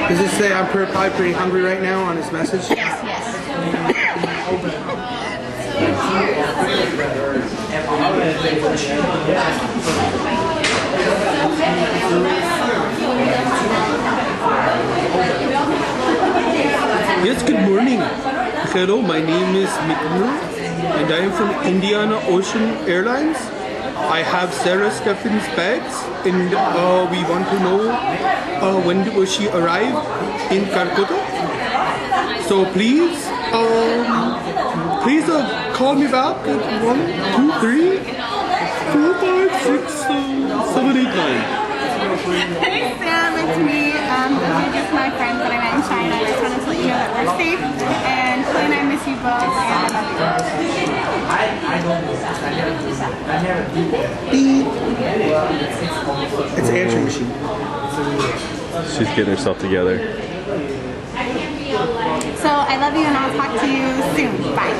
Does it say I'm probably pretty hungry right now on his message? Yes, yes. Yes, good morning. Hello, my name is Mitnur and I am from Indian Ocean Airlines. I have Sarah Steffen's bags and we want to know when will she arrive in Calcutta. So please, call me back at 1, 2, 3, 4, 5, 6, 7, 8, 9. Hey Sam, it's me. Those are just my friends that I met in China. I just wanted to let you know that we're safe, and Chloe and I miss you both, and I love you. It's an answering machine. She's getting herself together. So I love you, and I'll talk to you soon. Bye.